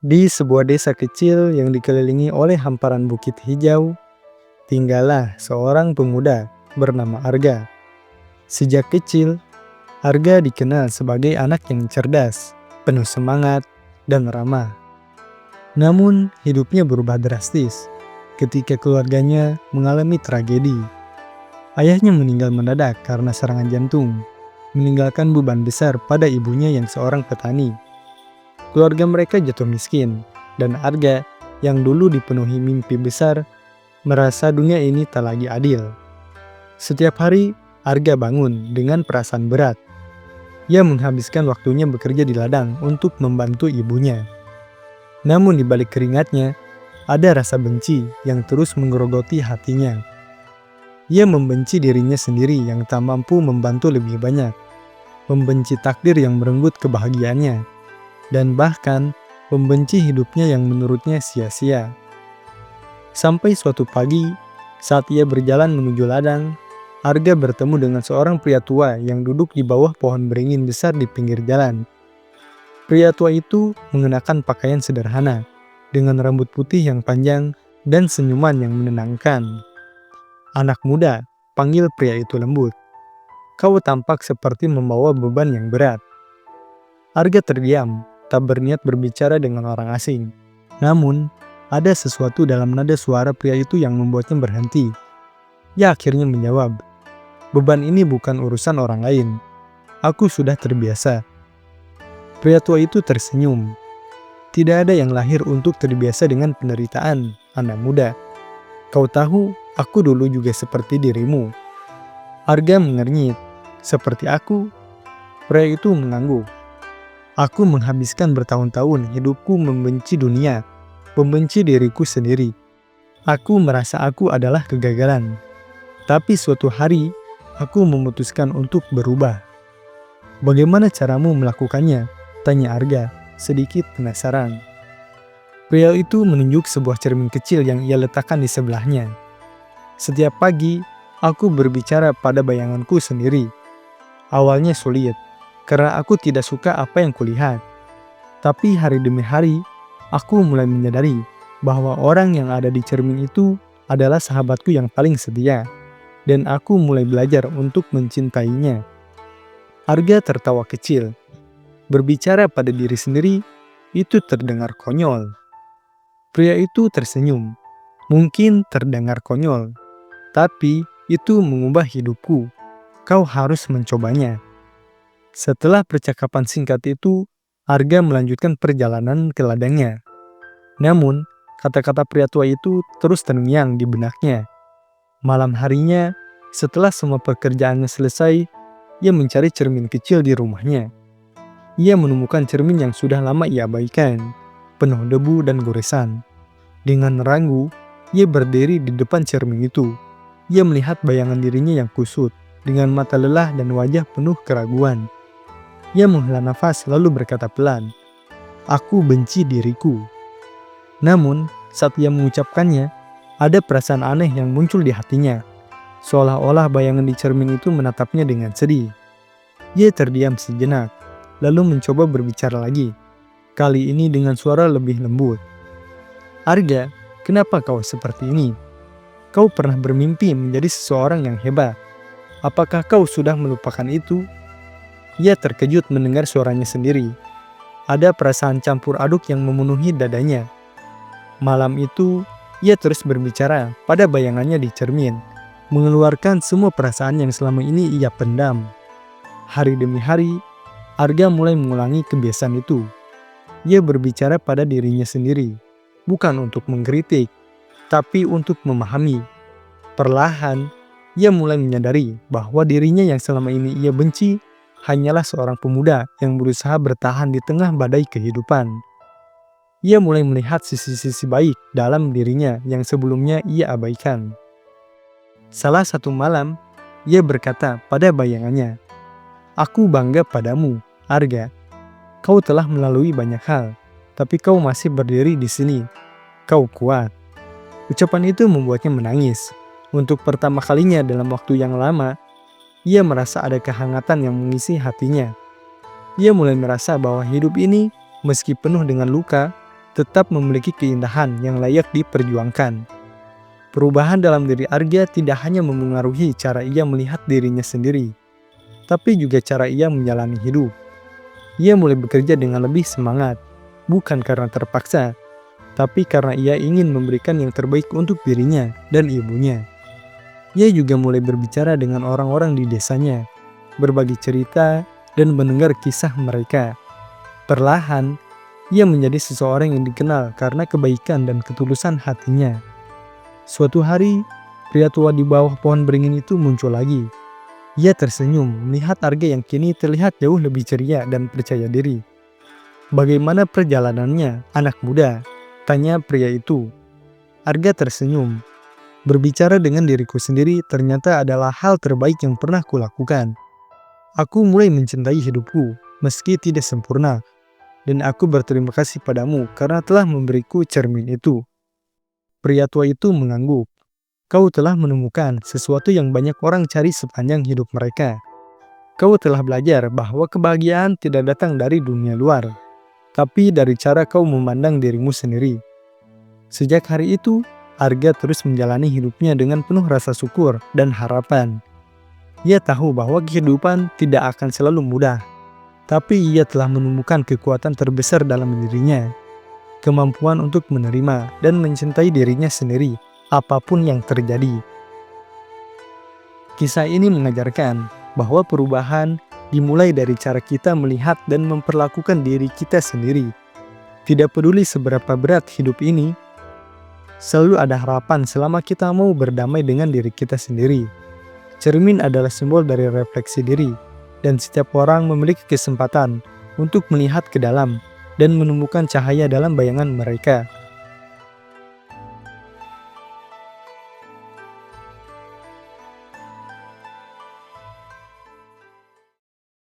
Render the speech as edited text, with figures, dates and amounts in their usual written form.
Di sebuah desa kecil yang dikelilingi oleh hamparan bukit hijau, tinggallah seorang pemuda bernama Arga. Sejak kecil, Arga dikenal sebagai anak yang cerdas, penuh semangat, dan ramah. Namun, hidupnya berubah drastis ketika keluarganya mengalami tragedi. Ayahnya meninggal mendadak karena serangan jantung, meninggalkan beban besar pada ibunya yang seorang petani. Keluarga mereka jatuh miskin, dan Arga yang dulu dipenuhi mimpi besar merasa dunia ini tak lagi adil. Setiap hari, Arga bangun dengan perasaan berat. Ia menghabiskan waktunya bekerja di ladang untuk membantu ibunya. Namun di balik keringatnya, ada rasa benci yang terus menggerogoti hatinya. Ia membenci dirinya sendiri yang tak mampu membantu lebih banyak, membenci takdir yang merenggut kebahagiaannya, dan bahkan membenci hidupnya yang menurutnya sia-sia. Sampai suatu pagi, saat ia berjalan menuju ladang, Arga bertemu dengan seorang pria tua yang duduk di bawah pohon beringin besar di pinggir jalan. Pria tua itu mengenakan pakaian sederhana, dengan rambut putih yang panjang dan senyuman yang menenangkan. "Anak muda," panggil pria itu lembut. "Kau tampak seperti membawa beban yang berat." Arga terdiam, tak berniat berbicara dengan orang asing. Namun, ada sesuatu dalam nada suara pria itu yang membuatnya berhenti. Ia akhirnya menjawab, "Beban ini bukan urusan orang lain. Aku sudah terbiasa." Pria tua itu tersenyum. "Tidak ada yang lahir untuk terbiasa dengan penderitaan, anak muda. Kau tahu, aku dulu juga seperti dirimu." Arga mengernyit. "Seperti aku?" Pria itu mengangguk. "Aku menghabiskan bertahun-tahun hidupku membenci dunia, membenci diriku sendiri. Aku merasa aku adalah kegagalan. Tapi suatu hari, aku memutuskan untuk berubah." "Bagaimana caramu melakukannya?" tanya Arga, sedikit penasaran. Pria itu menunjuk sebuah cermin kecil yang ia letakkan di sebelahnya. "Setiap pagi, aku berbicara pada bayanganku sendiri. Awalnya sulit, karena aku tidak suka apa yang kulihat. Tapi hari demi hari, aku mulai menyadari bahwa orang yang ada di cermin itu adalah sahabatku yang paling setia, dan aku mulai belajar untuk mencintainya." Arga tertawa kecil. Berbicara pada diri sendiri, itu terdengar konyol. Pria itu tersenyum. "Mungkin terdengar konyol, tapi itu mengubah hidupku. Kau harus mencobanya." Setelah percakapan singkat itu, Arga melanjutkan perjalanan ke ladangnya. Namun, kata-kata pria tua itu terus terngiang di benaknya. Malam harinya, setelah semua pekerjaannya selesai, ia mencari cermin kecil di rumahnya. Ia menemukan cermin yang sudah lama ia abaikan, penuh debu dan goresan. Dengan ragu, ia berdiri di depan cermin itu. Ia melihat bayangan dirinya yang kusut, dengan mata lelah dan wajah penuh keraguan. Ia menghela nafas lalu berkata pelan, "Aku benci diriku." Namun, saat ia mengucapkannya, ada perasaan aneh yang muncul di hatinya. Seolah-olah bayangan di cermin itu menatapnya dengan sedih. Ia terdiam sejenak, lalu mencoba berbicara lagi. Kali ini dengan suara lebih lembut. "Arga, kenapa kau seperti ini? Kau pernah bermimpi menjadi seseorang yang hebat. Apakah kau sudah melupakan itu?" Ia terkejut mendengar suaranya sendiri. Ada perasaan campur aduk yang memenuhi dadanya. Malam itu, ia terus berbicara pada bayangannya di cermin, mengeluarkan semua perasaan yang selama ini ia pendam. Hari demi hari, Arga mulai mengulangi kebiasaan itu. Ia berbicara pada dirinya sendiri, bukan untuk mengkritik, tapi untuk memahami. Perlahan, ia mulai menyadari bahwa dirinya yang selama ini ia benci hanyalah seorang pemuda yang berusaha bertahan di tengah badai kehidupan. Ia mulai melihat sisi-sisi baik dalam dirinya yang sebelumnya ia abaikan. Salah satu malam, ia berkata pada bayangannya, "Aku bangga padamu, Arga. Kau telah melalui banyak hal, tapi kau masih berdiri di sini. Kau kuat." Ucapan itu membuatnya menangis. Untuk pertama kalinya dalam waktu yang lama, ia merasa ada kehangatan yang mengisi hatinya. Ia mulai merasa bahwa hidup ini, meski penuh dengan luka, tetap memiliki keindahan yang layak diperjuangkan. Perubahan dalam diri Arga tidak hanya memengaruhi cara ia melihat dirinya sendiri, tapi juga cara ia menjalani hidup. Ia mulai bekerja dengan lebih semangat, bukan karena terpaksa, tapi karena ia ingin memberikan yang terbaik untuk dirinya dan ibunya. Ia juga mulai berbicara dengan orang-orang di desanya, berbagi cerita, dan mendengar kisah mereka. Perlahan, ia menjadi seseorang yang dikenal karena kebaikan dan ketulusan hatinya. Suatu hari, pria tua di bawah pohon beringin itu muncul lagi. Ia tersenyum melihat Arga yang kini terlihat jauh lebih ceria dan percaya diri. "Bagaimana perjalanannya, anak muda?" tanya pria itu. Arga tersenyum. "Berbicara dengan diriku sendiri ternyata adalah hal terbaik yang pernah kulakukan. Aku mulai mencintai hidupku, meski tidak sempurna. Dan aku berterima kasih padamu karena telah memberiku cermin itu." Pria tua itu mengangguk. "Kau telah menemukan sesuatu yang banyak orang cari sepanjang hidup mereka. Kau telah belajar bahwa kebahagiaan tidak datang dari dunia luar, tapi dari cara kau memandang dirimu sendiri." Sejak hari itu, Arga terus menjalani hidupnya dengan penuh rasa syukur dan harapan. Ia tahu bahwa kehidupan tidak akan selalu mudah, tapi ia telah menemukan kekuatan terbesar dalam dirinya, kemampuan untuk menerima dan mencintai dirinya sendiri, apapun yang terjadi. Kisah ini mengajarkan bahwa perubahan dimulai dari cara kita melihat dan memperlakukan diri kita sendiri. Tidak peduli seberapa berat hidup ini, selalu ada harapan selama kita mau berdamai dengan diri kita sendiri. Cermin adalah simbol dari refleksi diri, dan setiap orang memiliki kesempatan untuk melihat ke dalam dan menemukan cahaya dalam bayangan mereka.